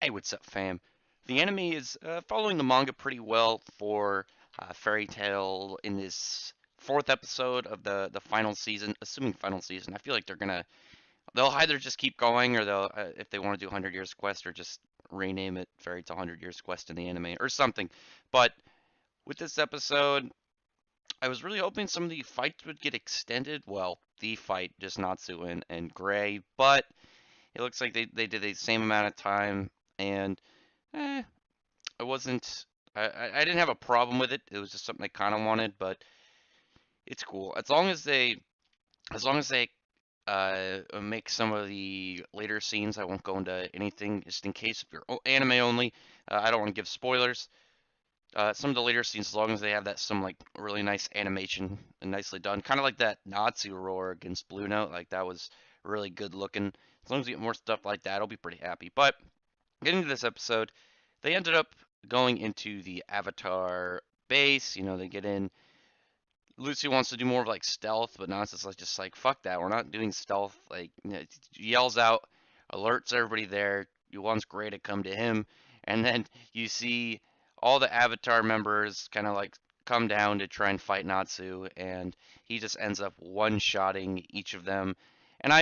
Hey, what's up, fam? The anime is following the manga pretty well for Fairy Tail in this fourth episode of the final season, assuming final season. I feel like they'll either just keep going or they'll if they want to do 100 Years Quest or just rename it Fairy Tail 100 Years Quest in the anime or something. But with this episode, I was really hoping some of the fights would get extended. Well, the fight, just Natsu and Gray, but it looks like they did the same amount of time and. Eh, I wasn't. I didn't have a problem with it. It was just something I kind of wanted, but it's cool as long as they make some of the later scenes. I won't go into anything just in case if you're anime only. I don't want to give spoilers. Some of the later scenes, as long as they have that some like really nice animation and nicely done, kind of like that Natsu roar against Blue Note, like that was really good looking. As long as you get more stuff like that, I'll be pretty happy. But getting to this episode, they ended up going into the Avatar base. They get in. Lucy wants to do more of like stealth, but Nonsense like just like fuck that. We're not doing stealth. Like yells out, alerts everybody there. He wants Gray to come to him, and then you see all the Avatar members kind of like come down to try and fight Natsu, and he just ends up one-shotting each of them. And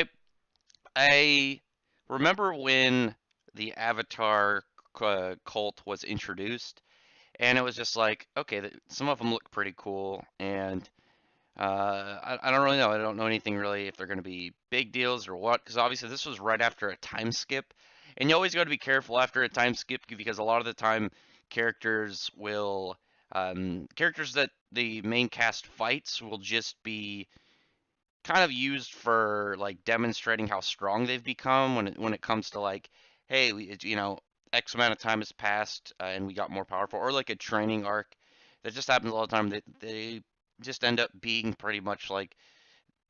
I remember when the Avatar cult was introduced, and it was just like, okay, some of them look pretty cool, and I don't really know. I don't know anything really if they're going to be big deals or what, because obviously this was right after a time skip, and you always got to be careful after a time skip because a lot of the time characters characters that the main cast fights will just be kind of used for like demonstrating how strong they've become when it comes to like, hey, X amount of time has passed and we got more powerful, or like a training arc. That just happens all the time. They just end up being pretty much like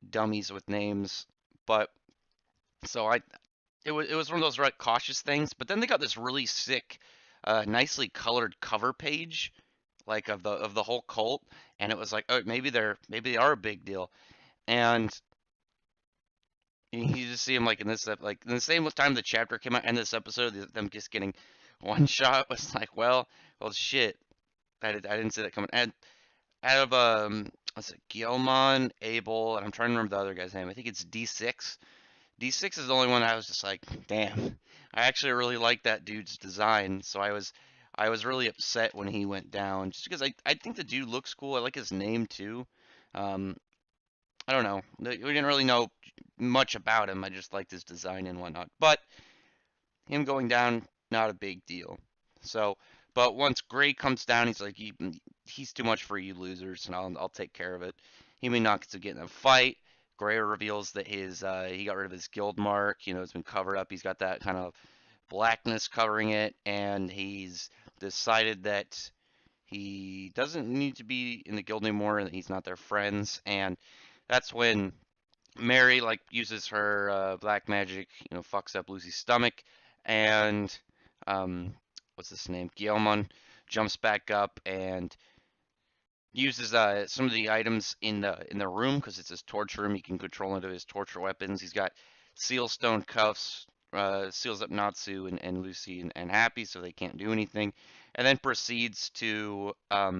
dummies with names. But so it was one of those right cautious things. But then they got this really sick, nicely colored cover page like of the whole cult, and it was like, oh, maybe they are a big deal. And you just see him like in this like in the same time the chapter came out and this episode them just getting one shot was like, well shit. I didn't see that coming. And out of what's it, Guilmon, Abel, and I'm trying to remember the other guy's name. I think it's D6. D6 is the only one I was just like, damn. I actually really like that dude's design, so I was really upset when he went down just because I think the dude looks cool. I like his name too. Um, I don't know. We didn't really know much about him. I just liked his design and whatnot. But him going down, not a big deal. So, but once Gray comes down, he's like, he's too much for you losers, and I'll take care of it. Him and Nakatsu get in a fight. Gray reveals that he got rid of his guild mark. It's been covered up. He's got that kind of blackness covering it, and he's decided that he doesn't need to be in the guild anymore, and that he's not their friends. And that's when Mary like uses her black magic, fucks up Lucy's stomach, and um, what's his name? Guilmon jumps back up and uses some of the items in the room because it's his torture room. He can control into his torture weapons. He's got seal stone cuffs, seals up Natsu and Lucy and Happy so they can't do anything, and then proceeds to uh,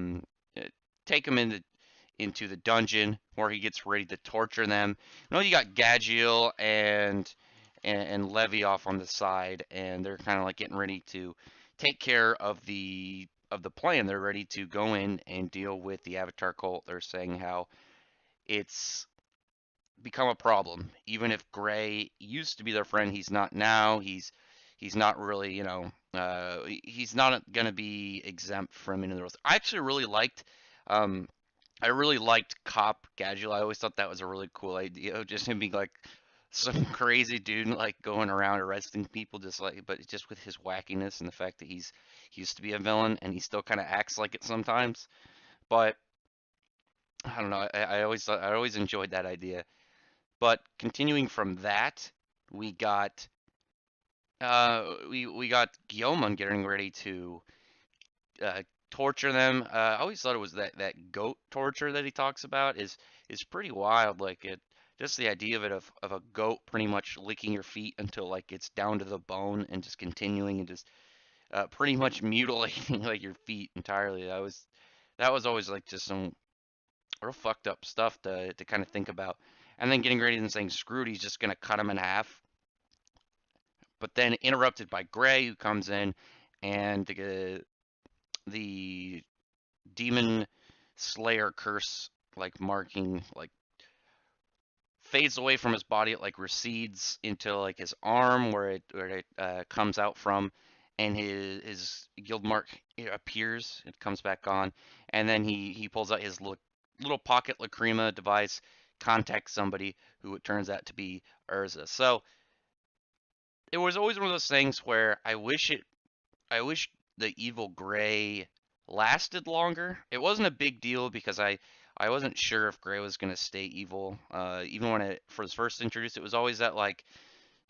take him into the dungeon where he gets ready to torture them. You got Gadgiel and Levy off on the side, and they're kind of like getting ready to take care of the plan. They're ready to go in and deal with the Avatar cult. They're saying how it's become a problem. Even if Gray used to be their friend, he's not now. He's not really, he's not gonna be exempt from any of the rules. Um, I really liked Cop Gadget. I always thought that was a really cool idea. Just him being like some crazy dude, like going around arresting people, but just with his wackiness and the fact that he used to be a villain and he still kind of acts like it sometimes. But I don't know. I always enjoyed that idea. But continuing from that, we got we got Guilmon getting ready to uh, torture them. I always thought it was that goat torture that he talks about is pretty wild. Like it just the idea of it of a goat pretty much licking your feet until like it's down to the bone and just continuing and just pretty much mutilating like your feet entirely. That was always like just some real fucked up stuff to kind of think about. And then getting ready and saying screwed, he's just gonna cut him in half. But then interrupted by Gray, who comes in, and the demon slayer curse like marking like fades away from his body. It like recedes into like his arm where it comes out from, and his guild mark appears. It comes back on, and then he pulls out his little pocket lacrima device, contacts somebody who it turns out to be Urza. So it was always one of those things where I wish the evil gray lasted longer. It wasn't a big deal because I wasn't sure if Gray was gonna stay evil. Even when it was first introduced, it was always that like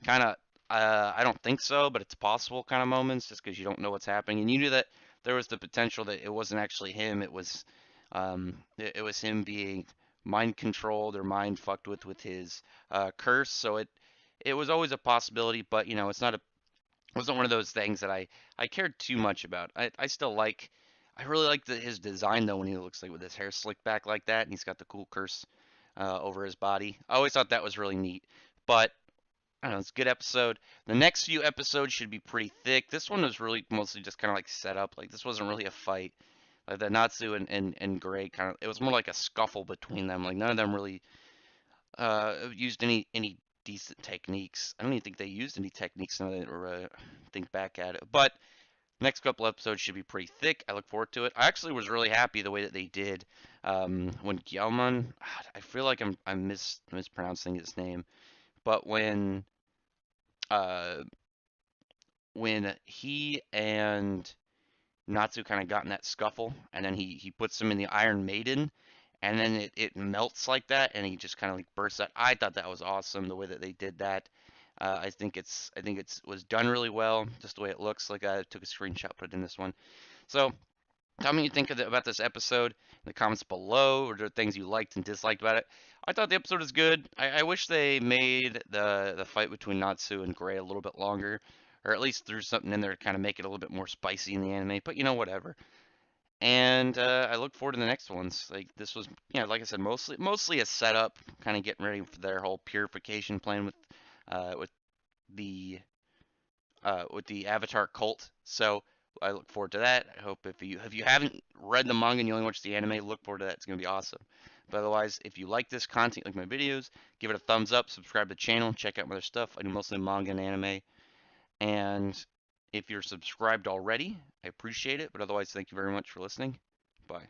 kind of I don't think so, but it's possible kind of moments just because you don't know what's happening, and you knew that there was the potential that it wasn't actually him. It was him being mind controlled or mind fucked with his curse. So it was always a possibility, but it's not a wasn't one of those things that I cared too much about. I really like his design though when he looks like with his hair slicked back like that and he's got the cool curse over his body. I always thought that was really neat. But I don't know, it's a good episode. The next few episodes should be pretty thick. This one was really mostly just kind of like set up. Like this wasn't really a fight. Like the Natsu and Gray kind of it was more like a scuffle between them. Like none of them really used any decent techniques. I don't even think they used any techniques now that think back at it. But next couple episodes should be pretty thick. I look forward to it. I actually was really happy the way that they did when Gyalman. I feel like I'm mispronouncing his name, but uh, when he and Natsu kind of got in that scuffle, and then he puts him in the Iron Maiden, and then it melts like that, and he just kind of like bursts out. I thought that was awesome the way that they did that. I think it's was done really well, just the way it looks. Like I took a screenshot, put it in this one. So tell me what you think about this episode in the comments below, or there things you liked and disliked about it. I thought the episode was good. I wish they made the fight between Natsu and Gray a little bit longer, or at least threw something in there to kind of make it a little bit more spicy in the anime. But whatever. And I look forward to the next ones. Like this was, like I said, mostly a setup, kind of getting ready for their whole purification plan with the with the Avatar cult. So I look forward to that. I hope if you haven't read the manga and you only watch the anime, look forward to that. It's gonna be awesome. But otherwise, if you like this content, like my videos, give it a thumbs up, subscribe to the channel, check out my other stuff. I do mostly manga and anime. And if you're subscribed already, I appreciate it. But otherwise, thank you very much for listening. Bye.